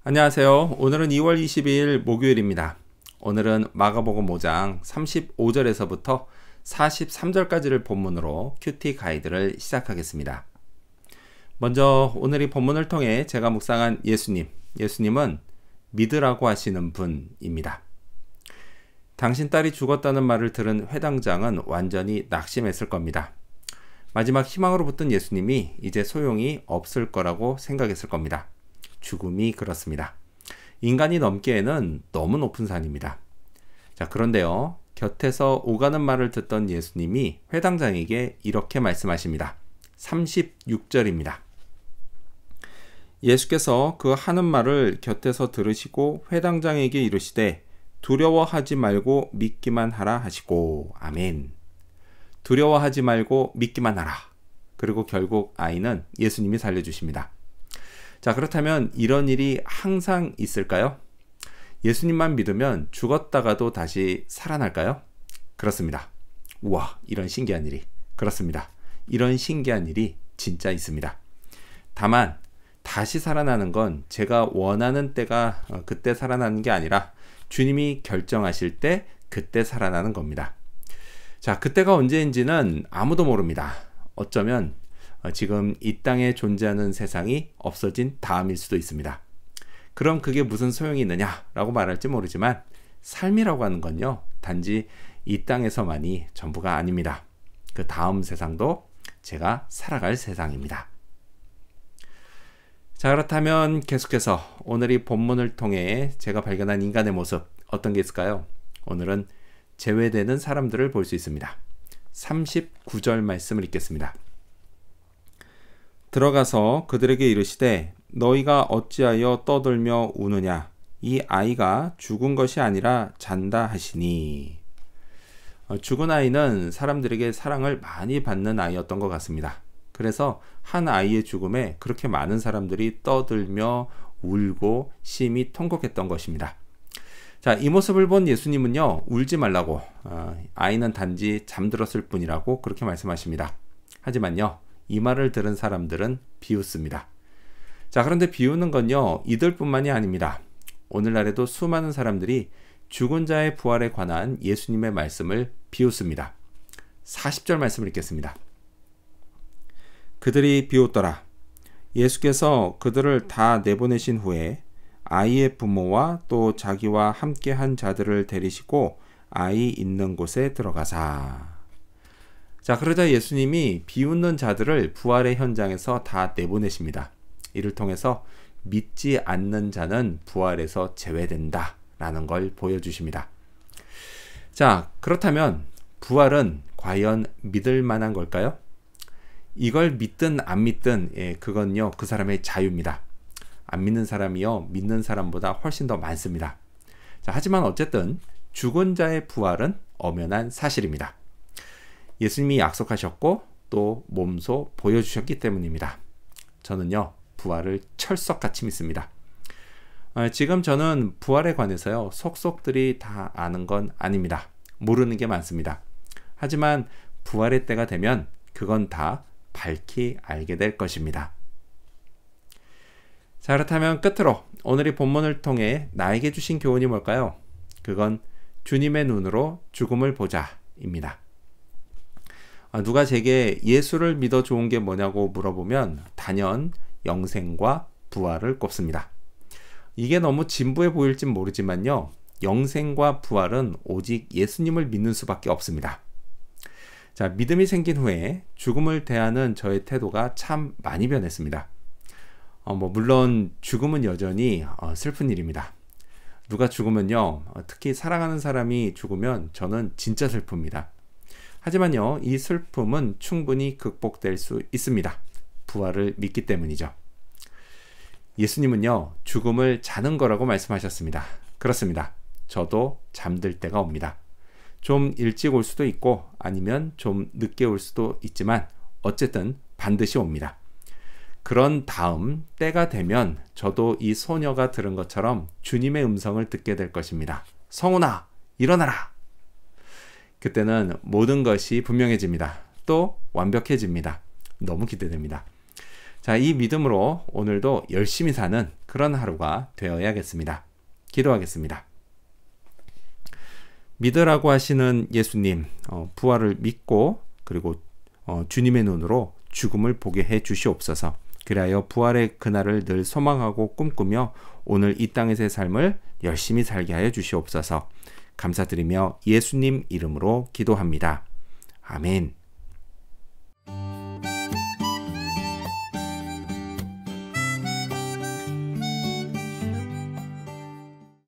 안녕하세요. 오늘은 2월 22일 목요일입니다. 오늘은 마가복음 5장 35절에서부터 43절까지를 본문으로 큐티 가이드를 시작하겠습니다. 먼저 오늘 이 본문을 통해 제가 묵상한 예수님은 믿으라고 하시는 분입니다. 당신 딸이 죽었다는 말을 들은 회당장은 완전히 낙심했을 겁니다. 마지막 희망으로 붙든 예수님이 이제 소용이 없을 거라고 생각했을 겁니다. 죽음이 그렇습니다. 인간이 넘기에는 너무 높은 산입니다. 자, 그런데요, 곁에서 오가는 말을 듣던 예수님이 회당장에게 이렇게 말씀하십니다. 36절입니다. 예수께서 그 하는 말을 곁에서 들으시고 회당장에게 이르시되 두려워하지 말고 믿기만 하라 하시고. 아멘. 두려워하지 말고 믿기만 하라. 그리고 결국 아이는 예수님이 살려주십니다. 자, 그렇다면 이런 일이 항상 있을까요? 예수님만 믿으면 죽었다가도 다시 살아날까요? 그렇습니다. 우와, 이런 신기한 일이. 그렇습니다. 이런 신기한 일이 진짜 있습니다. 다만 다시 살아나는 건 제가 원하는 때가 그때 살아나는 게 아니라 주님이 결정하실 때 그때 살아나는 겁니다. 자, 그때가 언제인지는 아무도 모릅니다. 어쩌면 지금 이 땅에 존재하는 세상이 없어진 다음일 수도 있습니다. 그럼 그게 무슨 소용이 있느냐라고 말할지 모르지만 삶이라고 하는 건요, 단지 이 땅에서만이 전부가 아닙니다. 그 다음 세상도 제가 살아갈 세상입니다. 자, 그렇다면 계속해서 오늘 이 본문을 통해 제가 발견한 인간의 모습, 어떤 게 있을까요? 오늘은 제외되는 사람들을 볼 수 있습니다. 39절 말씀을 읽겠습니다. 들어가서 그들에게 이르시되 너희가 어찌하여 떠들며 우느냐? 이 아이가 죽은 것이 아니라 잔다 하시니. 죽은 아이는 사람들에게 사랑을 많이 받는 아이였던 것 같습니다. 그래서 한 아이의 죽음에 그렇게 많은 사람들이 떠들며 울고 심히 통곡했던 것입니다. 자, 이 모습을 본 예수님은요, 울지 말라고, 아이는 단지 잠들었을 뿐이라고 그렇게 말씀하십니다. 하지만요, 이 말을 들은 사람들은 비웃습니다. 자, 그런데 비웃는 건요, 이들뿐만이 아닙니다. 오늘날에도 수많은 사람들이 죽은 자의 부활에 관한 예수님의 말씀을 비웃습니다. 40절 말씀을 읽겠습니다. 그들이 비웃더라. 예수께서 그들을 다 내보내신 후에 아이의 부모와 또 자기와 함께한 자들을 데리시고 아이 있는 곳에 들어가사. 자, 그러자 예수님이 비웃는 자들을 부활의 현장에서 다 내보내십니다. 이를 통해서 믿지 않는 자는 부활에서 제외된다 라는 걸 보여주십니다. 자, 그렇다면 부활은 과연 믿을 만한 걸까요? 이걸 믿든 안 믿든, 그건요, 그 사람의 자유입니다. 안 믿는 사람이요, 믿는 사람보다 훨씬 더 많습니다. 자, 하지만 어쨌든 죽은 자의 부활은 엄연한 사실입니다. 예수님이 약속하셨고 또 몸소 보여주셨기 때문입니다. 저는요, 부활을 철석같이 믿습니다. 지금 저는 부활에 관해서요, 속속들이 다 아는 건 아닙니다. 모르는 게 많습니다. 하지만 부활의 때가 되면 그건 다 밝히 알게 될 것입니다. 자, 그렇다면 끝으로 오늘 이 본문을 통해 나에게 주신 교훈이 뭘까요? 그건 주님의 눈으로 죽음을 보자입니다. 누가 제게 예수를 믿어 좋은 게 뭐냐고 물어보면 단연 영생과 부활을 꼽습니다. 이게 너무 진부해 보일진 모르지만요, 영생과 부활은 오직 예수님을 믿는 수밖에 없습니다. 자, 믿음이 생긴 후에 죽음을 대하는 저의 태도가 참 많이 변했습니다. 물론 죽음은 여전히 슬픈 일입니다. 누가 죽으면요, 특히 사랑하는 사람이 죽으면 저는 진짜 슬픕니다. 하지만요, 이 슬픔은 충분히 극복될 수 있습니다. 부활을 믿기 때문이죠. 예수님은요, 죽음을 자는 거라고 말씀하셨습니다. 그렇습니다. 저도 잠들 때가 옵니다. 좀 일찍 올 수도 있고 아니면 좀 늦게 올 수도 있지만 어쨌든 반드시 옵니다. 그런 다음 때가 되면 저도 이 소녀가 들은 것처럼 주님의 음성을 듣게 될 것입니다. 성훈아, 일어나라! 그때는 모든 것이 분명해집니다. 또 완벽해집니다. 너무 기대됩니다. 자, 이 믿음으로 오늘도 열심히 사는 그런 하루가 되어야겠습니다. 기도하겠습니다. 믿으라고 하시는 예수님, 부활을 믿고 그리고 주님의 눈으로 죽음을 보게 해 주시옵소서. 그리하여 부활의 그날을 늘 소망하고 꿈꾸며 오늘 이 땅에서의 삶을 열심히 살게 하여 주시옵소서. 감사드리며 예수님 이름으로 기도합니다. 아멘.